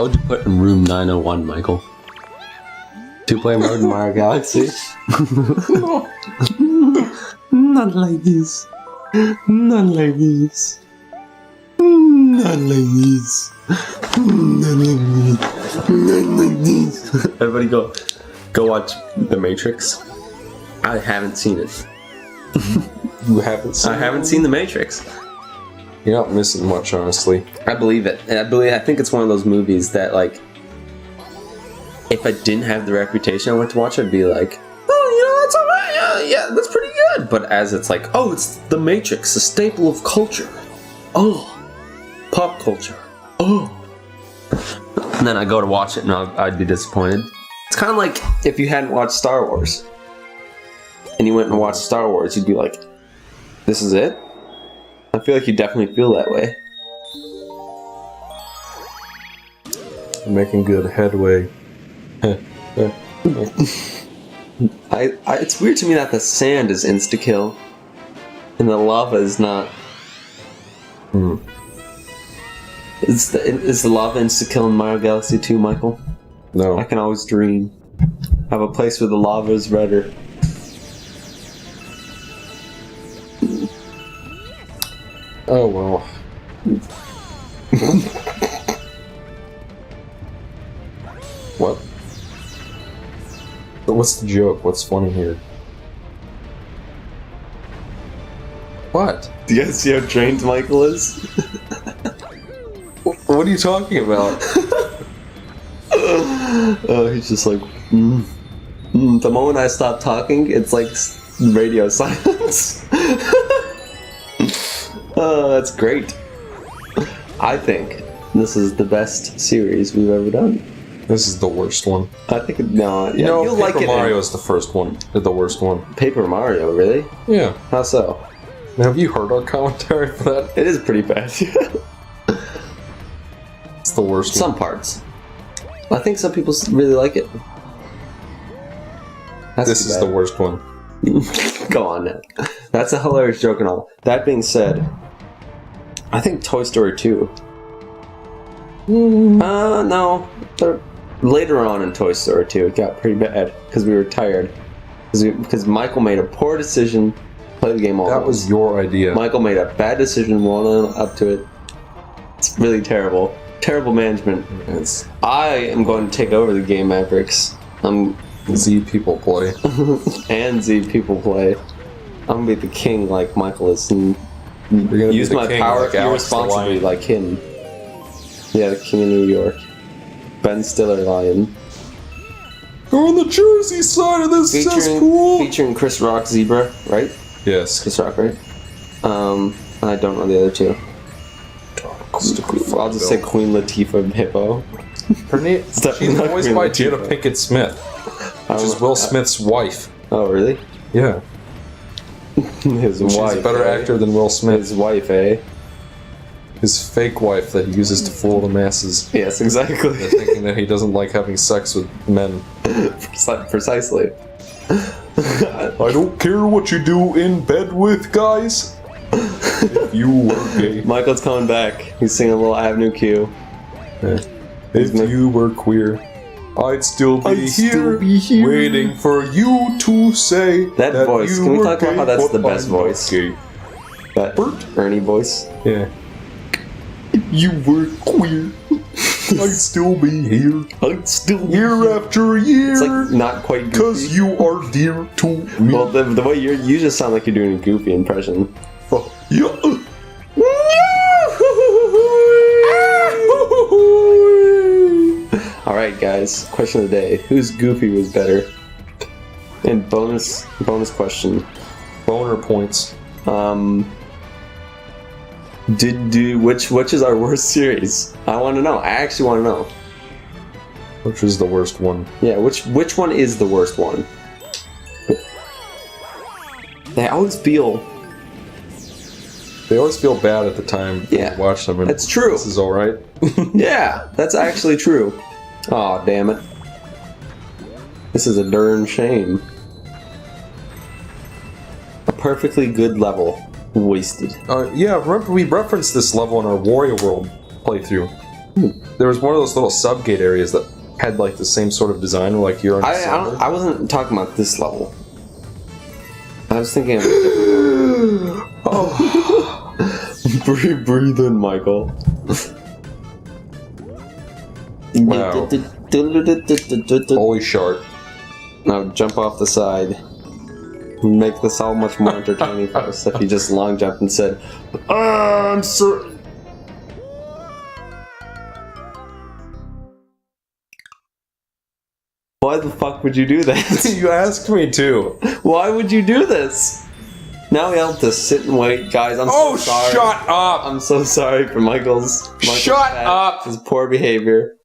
What would you put in room 901, Michael? Two-player mode in Mario Galaxy? Not like this. Not like this. Not like this. Not like this. Not like this. Everybody go watch The Matrix. I haven't seen it. You haven't seen I haven't seen The Matrix. You're not missing much, honestly. I believe it. I think it's one of those movies that, like, if I didn't have the reputation I went to watch, I'd be like, oh, that's alright, yeah, that's pretty good. But as it's like, oh, it's The Matrix, a staple of culture. Oh, pop culture. Oh. And then I go to watch it and I'd be disappointed. It's kind of like if you hadn't watched Star Wars and you went and watched Star Wars, you'd be like, this is it? I feel like you definitely feel that way. I'm making good headway. It's weird to me that the sand is insta-kill and the lava is not. Is the lava insta-kill in Mario Galaxy 2, Michael? No. I can always dream of a place where the lava is redder. Oh well. What? But what's the joke? What's funny here? What? Do you guys see how trained Michael is? What are you talking about? Oh, he's just like, The moment I stop talking, it's like radio silence. Oh, that's great. I think this is the best series we've ever done. This is the worst one. I think no. You know, you'll Paper like it. Mario is the first one, the worst one. Paper Mario, really? Yeah. How so? Now, have you heard our commentary for that? It is pretty bad. It's the worst one. Some parts. I think some people really like it. This is the worst one. Go on now. That's a hilarious joke and all. That being said, I think Toy Story 2. No. Later on in Toy Story 2, it got pretty bad because we were tired. Because Michael made a poor decision to play the game all That was your idea. Michael made a bad decision rolling up to it. It's really terrible. Terrible management. I am going to take over the game Mavericks. ZPeople play. And ZPeople play. I'm gonna be the king like Michael is and use my power like Alex irresponsibly like him. Yeah, the king of New York. Ben Stiller Lion. Go on the Jersey side of this cesspool! Featuring Chris Rock Zebra, right? Yes. Chris Rock, right? I don't know the other two. I'll just say Queen Latifah Hippo. Her name, she's voiced by Jada Pinkett Smith, which is Will Smith's wife. Oh, really? Yeah. His wife. She's a better actor than Will Smith. His wife, eh? His fake wife that he uses to fool the masses. Yes, exactly. They're thinking that he doesn't like having sex with men. Precisely. I don't care what you do in bed with guys. If you were gay. Michael's coming back. He's singing a little Avenue Q. Yeah. If you were queer, I'd still be here, waiting for you to say that voice. Can we talk about how that's the best voice? That Ernie voice. Yeah. If you were queer, I'd still be here. I'd still year after year. It's like not quite goofy. Because you are dear to me. Well, the way you just sound like you're doing a goofy impression. Oh, yeah. Alright guys, question of the day. Whose Goofy was better? And bonus question. Boner points. Which is our worst series? I want to know. I actually want to know. Which is the worst one? Yeah, which one is the worst one? They always feel bad at the time you watch them. And that's true. This is alright. Yeah, that's actually true. Aw, damn it. This is a darn shame. A perfectly good level. Wasted. Yeah, remember we referenced this level in our Wario World playthrough. There was one of those little subgate areas that had like the same sort of design, like you're on. I wasn't talking about this level. I was thinking of a different one. Oh. breathe in, Michael. Wow. Holy shark. Now jump off the side. Make this all much more entertaining for us if you just long jumped and said, I'm sorry. Why the fuck would you do that? You asked me to. Why would you do this? Now we have to sit and wait, guys. I'm so sorry. Shut up! I'm so sorry for Michael's Shut up! His poor behavior.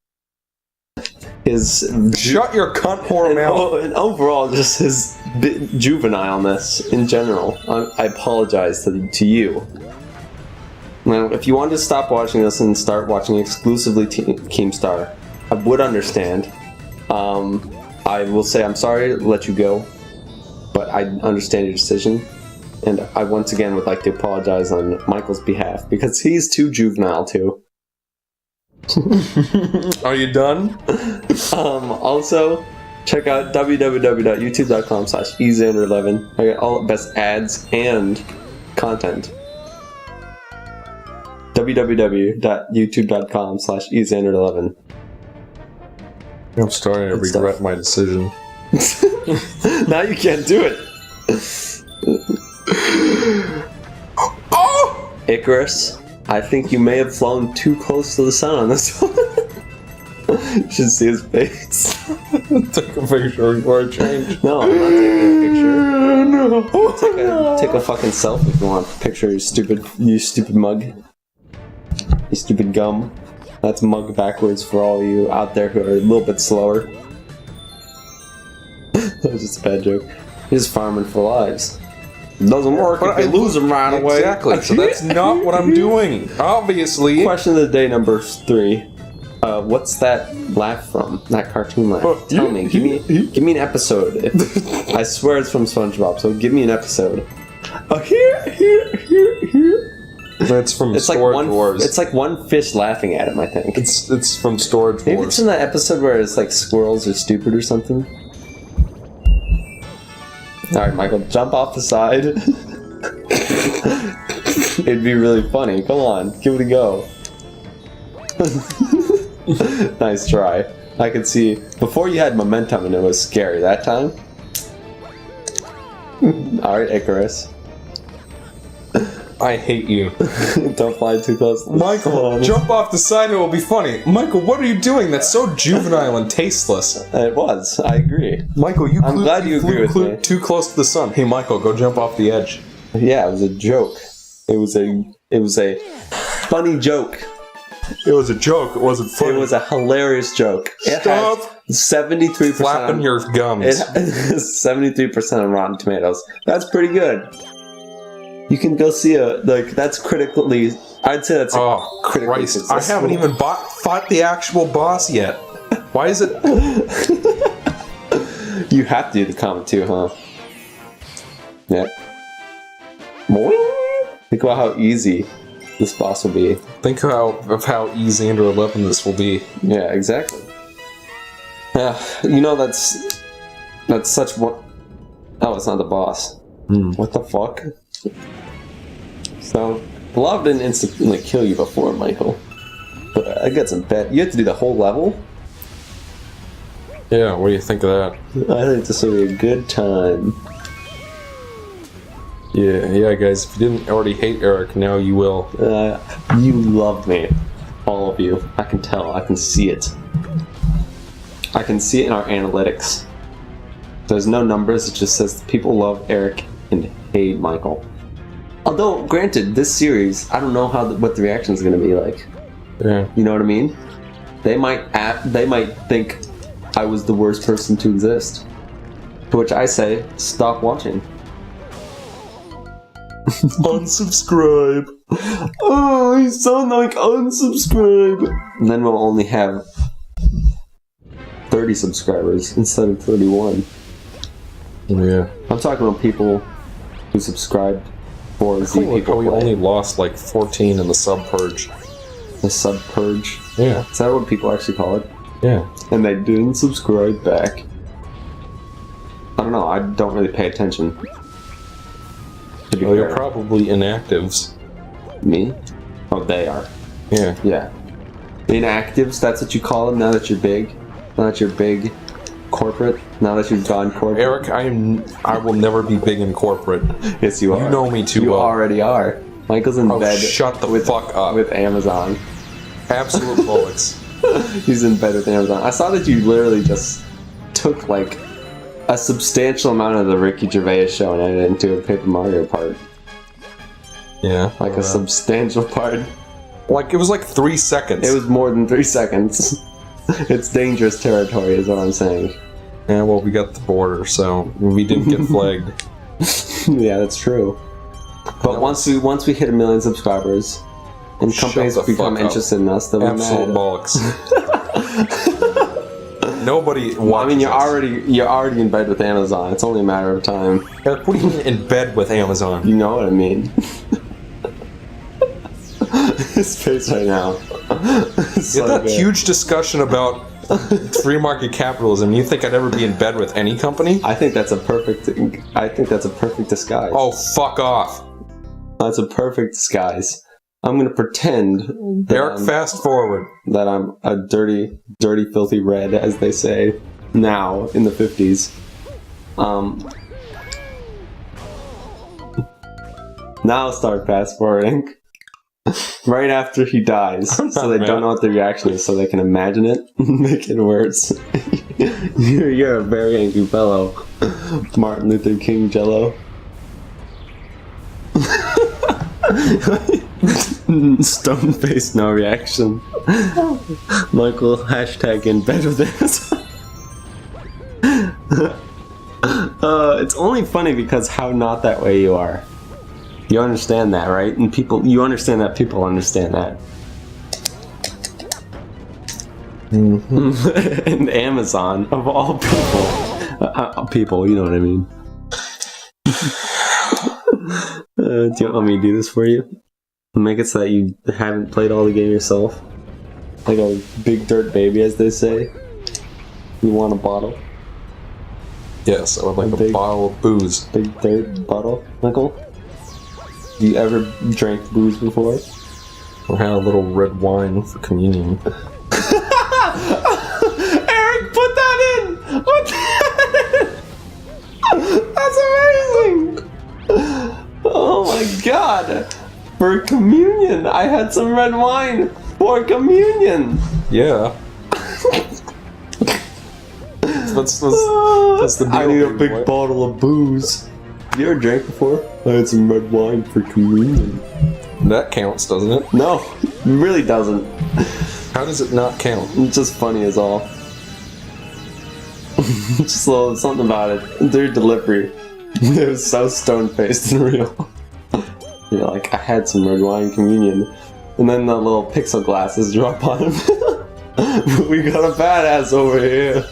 Shut your cunt whore mouth. And overall, just his juvenileness in general. I apologize to you. Now, if you wanted to stop watching this and start watching exclusively Keemstar, I would understand. I will say I'm sorry to let you go, but I understand your decision. And I once again would like to apologize on Michael's behalf, because he's too juvenile too. Are you done? Also, check out www.youtube.com/eZander11. I got all the best ads and content. www.youtube.com/eZander11. I'm starting to regret my decision. Now you can't do it. Oh! Icarus, I think you may have flown too close to the sun on this one. You should see his face. Take a picture before I change. No, I'm not taking a picture. No. Take a fucking selfie if you want a picture, you stupid mug. You stupid gum. That's mug backwards for all you out there who are a little bit slower. That was just a bad joke. You're just farming for lives. It doesn't work if you lose them right away. Exactly, so that's not what I'm doing. Obviously. Question of the day number 3. What's that laugh from? That cartoon laugh? Tell me. Give me an episode. I swear it's from SpongeBob, so give me an episode. Here. That's from Storage Wars. It's like one fish laughing at him, I think. It's from Storage Wars. Maybe it's in that episode where it's like squirrels are stupid or something. Alright, Michael, jump off the side. It'd be really funny. Come on, give it a go. Nice try. I could see, before you had momentum and it was scary. That time? Alright, Icarus. I hate you. Don't fly too close to the Michael, jump off the side and it will be funny. Michael, what are you doing? That's so juvenile and tasteless. It was. I agree. Michael, I'm glad you agree with me. Too close to the sun. Hey, Michael, go jump off the edge. Yeah, it was a joke. It was a funny joke. It was a joke. It wasn't funny. It was a hilarious joke. Stop 73% flapping your gums. It has 73% on Rotten Tomatoes. That's pretty good. You can go see that's critically. I'd say that's critically successful. I haven't even fought the actual boss yet. Why is it? You have to do the comment too, huh? Yeah. Boing. Think about how easy this boss will be. Think of how eZander11 this will be. Yeah, exactly. You know that's such one. Oh, it's not the boss. What the fuck? So, the lava didn't instantly kill you before, Michael. But I got some bet. You have to do the whole level? Yeah, what do you think of that? I think this will be a good time. Yeah, guys, if you didn't already hate Eric, now you will. You love me. All of you. I can tell. I can see it. I can see it in our analytics. There's no numbers, it just says people love Eric and hate Michael. Although, granted, this series, I don't know what the reaction is going to be like. Yeah. You know what I mean? They might think I was the worst person to exist. To which I say, stop watching. Unsubscribe. Oh, you sound like unsubscribe. And then we'll only have 30 subscribers instead of 31. Yeah. I'm talking about people who subscribed for ZPeople. We only lost like 14 in the sub purge. The sub purge? Yeah. Is that what people actually call it? Yeah. And they didn't subscribe back. I don't know, I don't really pay attention. Well, you're probably inactives. Me? Oh, they are. Yeah. Yeah. Inactives, that's what you call them now that you're big? Now that you're big corporate? Now that you've gone corporate? Eric, I will never be big in corporate. Yes, you are. You know me too you well. You already are. Michael's in bed. Shut the fuck up. With Amazon. Absolute bullets. He's in bed with Amazon. I saw that you literally just took like a substantial amount of the Ricky Gervais show and added it into a Paper Mario part. Yeah. Like a substantial part. Like, it was like 3 seconds. It was more than 3 seconds. It's dangerous territory is what I'm saying. Yeah, well, we got the border, so we didn't get flagged. Yeah, that's true. But no. once we hit 1 million subscribers, and companies become interested in us, then we're absolute bollocks. Nobody watches. I mean, you're already in bed with Amazon. It's only a matter of time. Eric, what do you mean in bed with Amazon? You know what I mean. His face right now. So that huge discussion about free market capitalism. You think I'd ever be in bed with any company? I think that's a perfect disguise. Oh, fuck off. That's a perfect disguise. I'm gonna pretend that Eric, fast forward. That I'm a dirty, filthy red, as they say now in the 50s. Now I'll start fast forwarding. Right after he dies, so they don't know what the reaction is, so they can imagine it, make it worse. You're a very angry fellow, Martin Luther King Jello. Stone face, no reaction. Michael, hashtag in bed with this. It's only funny because how not that way you are. You understand that, right? And you understand that people understand that. Mm-hmm. And Amazon, of all people, you know what I mean. Do you want me to do this for you? Make it so that you haven't played all the game yourself? Like a big dirt baby, as they say. You want a bottle? Yes, I would like a bottle of booze. Big dirt bottle, Michael? Do you ever drank booze before? Or had a little red wine for communion? Eric, put that in! That's amazing! Oh my god! For communion, I had some red wine for communion! Yeah. That's the deal. I need a big bottle of booze. You ever drank before? I had some red wine for communion. That counts, doesn't it? No, it really doesn't. How does it not count? It's just funny as all. Just a little something about it. Their delivery. It was so stone-faced and real. You're like, I had some red wine communion. And then the little pixel glasses drop on him. We got a badass over here.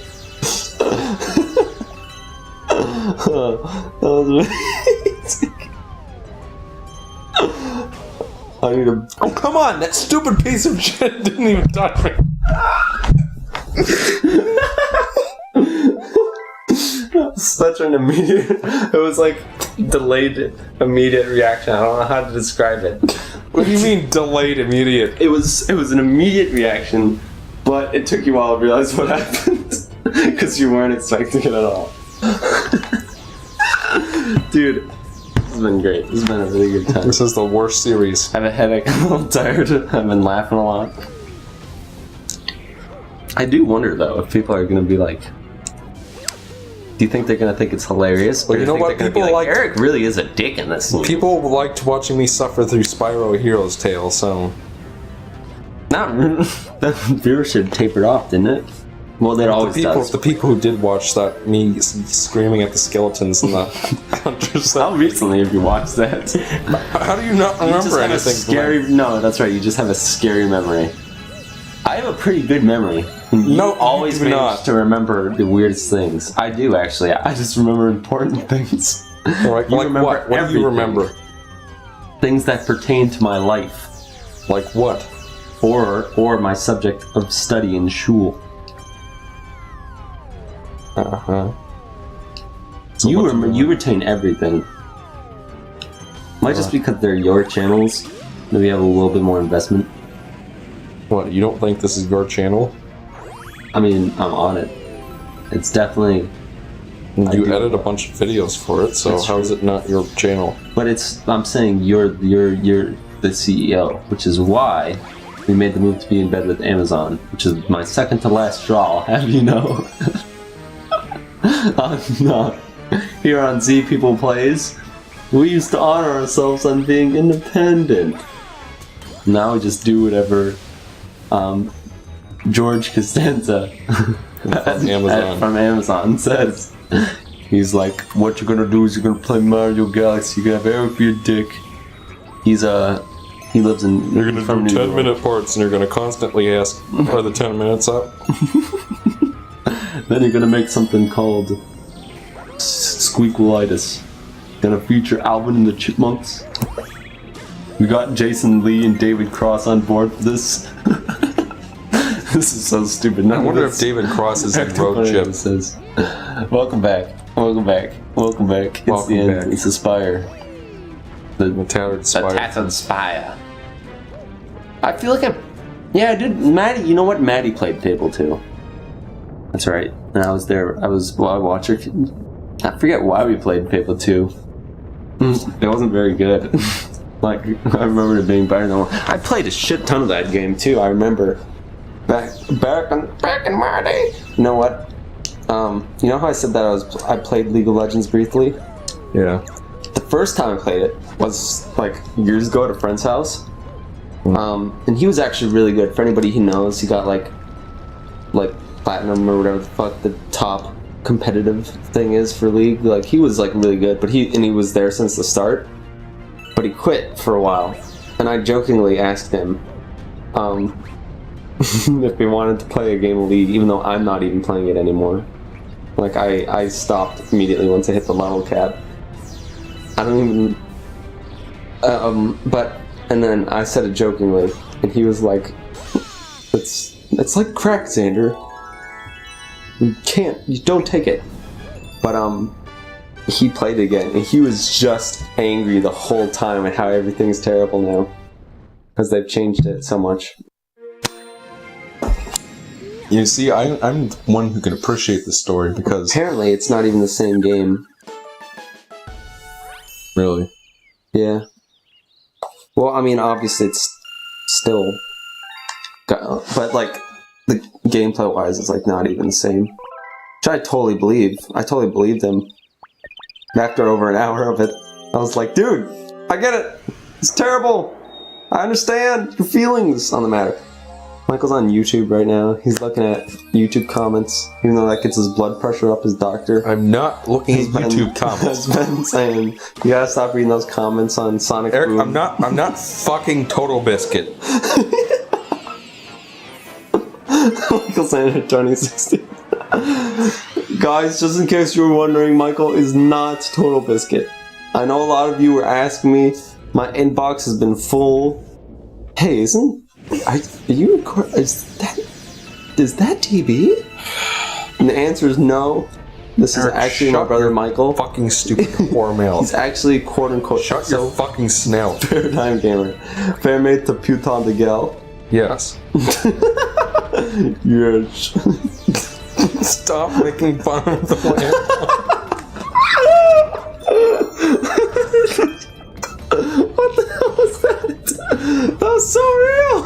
That was amazing. I need a... Oh, come on! That stupid piece of shit didn't even touch me. Such an immediate... It was like delayed immediate reaction. I don't know how to describe it. What do you mean delayed immediate? It was an immediate reaction, but it took you a while to realize what happened. Because you weren't expecting it at all. Dude, this has been great. This has been a really good time. This is the worst series. I have a headache. I'm a little tired. I've been laughing a lot. I do wonder, though, if people are going to be like... Do you think they're going to think it's hilarious? Well, you know what? People like... Eric really is a dick in this scene. People liked watching me suffer through Spyro Hero's Tale, so... Not really. The viewership tapered off, didn't it? Well, it always does. The people who did watch that, me screaming at the skeletons and the hunters. How recently have you watched that? How do you not remember anything? No, that's right. You just have a scary memory. I have a pretty good memory. You always manage to remember the weirdest things. I do, actually. I just remember important things. Like what? What do you remember? Things that pertain to my life. Like what? or my subject of study in school. So you retain everything. Might just because they're your channels, maybe have a little bit more investment. What, you don't think this is your channel? I mean, I'm on it. It's definitely... You edit a bunch of videos for it, so how is it not your channel? But I'm saying you're the CEO, which is why we made the move to be in bed with Amazon, which is my second to last straw, have you know. No. Here on ZPeople Plays, we used to honor ourselves on being independent. Now we just do whatever George Costanza from Amazon says. He's like, what you're gonna do is you're gonna play Mario Galaxy, you're gonna have Eric for your dick. He lives in... You're gonna do 10-minute parts and you're gonna constantly ask, are the 10 minutes up? Then you're gonna make something called Squeakleitis. Gonna feature Alvin and the Chipmunks. We got Jason Lee and David Cross on board for this. This is so stupid. I wonder if David Cross is in Road Chip. Welcome back. Welcome back. Welcome back. It's Welcome the end. back. It's Aspire. The Tattered Spire. The Tattered Spire. I feel like I did. Maddie, you know what? Maddie played Fable 2. That's right. And I was there. I watched. I forget why we played Fable 2. It wasn't very good. Like, I remember it being better than one. I played a shit ton of that game too. I remember back in my day. You know what? You know how I said that I played League of Legends briefly? Yeah. The first time I played it was like years ago at a friend's house. And he was actually really good. For anybody who knows, he got like platinum or whatever the fuck the top competitive thing is for League. Like, he was like really good, but he was there since the start. But he quit for a while, and I jokingly asked him if he wanted to play a game of League, even though I'm not even playing it anymore. Like, I stopped immediately once I hit the level cap. I don't even... and then I said it jokingly, and he was like, it's like crack, Xander. You don't take it. But, he played it again, and he was just angry the whole time at how everything's terrible now. Because they've changed it so much. You see, I'm the one who can appreciate the story because... Apparently, it's not even the same game. Really? Yeah. Well, I mean, obviously it's still... But, like, the gameplay-wise, it's, like, not even the same. Which I totally believe. I totally believed them. After over an hour of it, I was like, dude, I get it. It's terrible. I understand your feelings on the matter. Michael's on YouTube right now. He's looking at YouTube comments, even though that gets his blood pressure up his doctor. I'm not looking at YouTube comments. Has been saying, you gotta stop reading those comments on Sonic Eric, Boom. I'm not fucking Total Biscuit. Michael's saying it 2016. Guys, just in case you were wondering, Michael is not Total Biscuit. I know a lot of you were asking me. My inbox has been full. Hey, is that TB? And the answer is no. This is Eric, actually my brother Michael. Fucking stupid whore mouth. He's actually quote unquote. Shut your fucking snout. Paradigm gamer. Fair mate to Putain de Gel. Yes. Yes. Stop making fun of the land. What the hell was that? That was so real.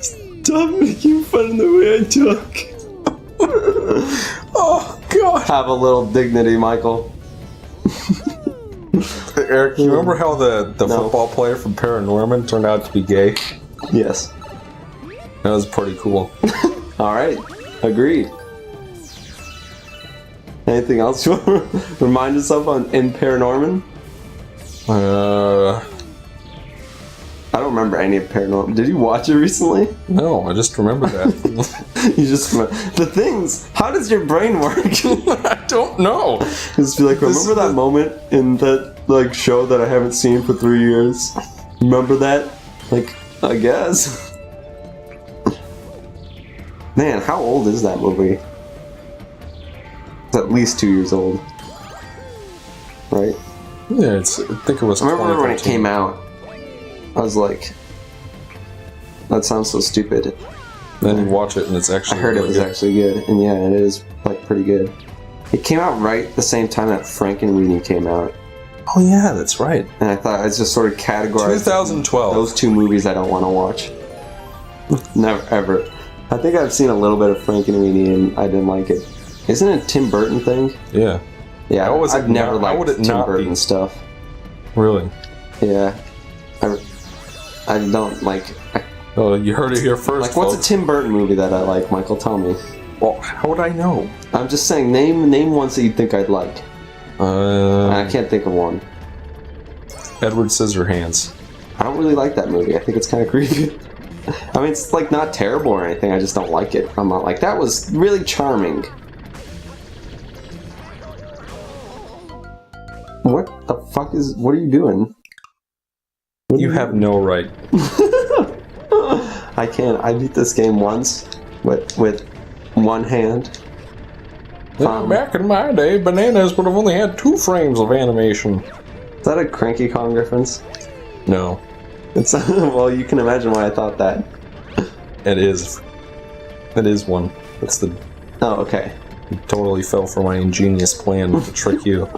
Stop making fun of the way I talk. Oh god. Have a little dignity, Michael. Eric, you remember how the football player from Paranorman turned out to be gay? Yes. That was pretty cool. Alright. Agreed. Anything else you want to remind us of in Paranorman? I don't remember any of Paranorman. Did you watch it recently? No, I just remember that. You just remember the things. How does your brain work? I don't know. Just be like, remember that moment in that show that I haven't seen for 3 years? Remember that? Like, I guess. Man, how old is that movie? It's at least 2 years old. Right? Yeah, I think it was. I remember when it came out, I was like, that sounds so stupid. Then you watch it and it's actually I heard really it was actually good, and yeah, it is like pretty good. It came out right the same time that Frankenweenie came out. Oh yeah, that's right. And I thought it's just sort of categorized 2012. those two movies I don't want to watch. Never ever. I think I've seen a little bit of Frankenweenie and I didn't like it. Isn't it a Tim Burton thing? Yeah. Yeah, I've never how would liked it Tim not Burton be? stuff. Really? Yeah. I don't like... Oh, you heard it here first. Like, what's a Tim Burton movie that I like, Michael? Tell me. Well, how would I know? I'm just saying, name ones that you think I'd like. I can't think of one. Edward Scissorhands. I don't really like that movie. I think it's kind of creepy. I mean, it's like not terrible or anything. I just don't like it. I'm not like, that was really charming. What the fuck what are you doing? You have no right. I can't. I beat this game once with one hand. Back in my day, bananas would have only had 2 frames of animation. Is that a Cranky Kong reference? No. It's well, you can imagine why I thought that. It is. It is one. That's the... Oh, okay. You totally fell for my ingenious plan to trick you.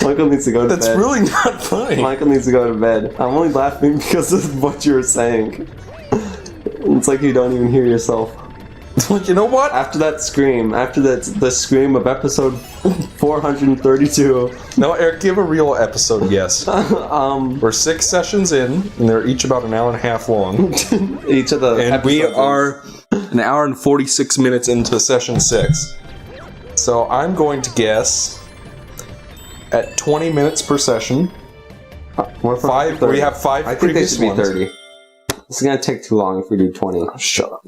Michael needs to go to bed. That's really not funny. Michael needs to go to bed. I'm only laughing because of what you were saying. It's like you don't even hear yourself. You know what? After that scream, after the scream of episode 432. No, Eric, give a real episode guess. We're 6 sessions in, and they're each about an hour and a half long. Each of the and we episodes are an hour and 46 minutes into session 6. So I'm going to guess at 20 minutes per session. We have 5 I think they previous should be ones. 30. It's gonna take too long if we do 20. Oh, shut up.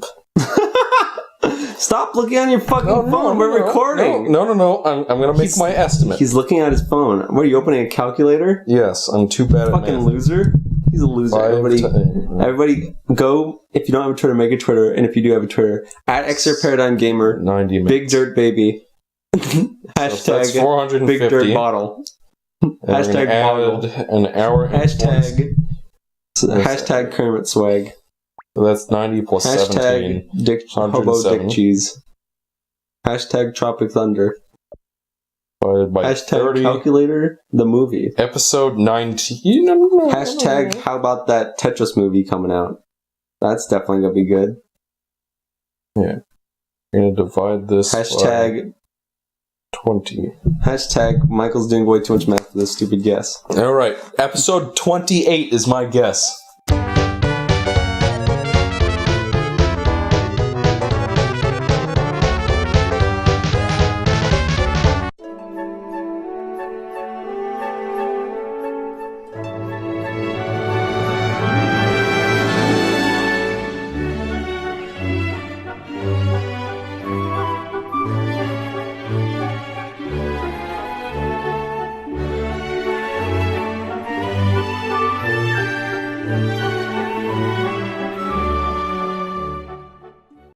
Stop looking on your fucking phone. We're recording. No. I'm going to make my estimate. He's looking at his phone. What are you opening a calculator? Yes, I'm too bad at Fucking math. loser. He's a loser. Everybody, go. If you don't have a Twitter, make a Twitter. And if you do have a Twitter, at XR Paradigm Gamer, 90 minutes. Big Dirt Baby, That's hashtag 450. Big Dirt Bottle, hashtag Bottle, an hour and hashtag Kermit Swag. So that's 90 plus Hashtag 17. Hobo Dick Cheese. Hashtag Tropic Thunder. Divided by Hashtag 30. Calculator, the movie. Episode 19. Hashtag how about that Tetris movie coming out? That's definitely gonna be good. Yeah. You're gonna divide this Hashtag by 20. Hashtag Michael's doing way too much math for this stupid guess. Alright. Episode 28 is my guess.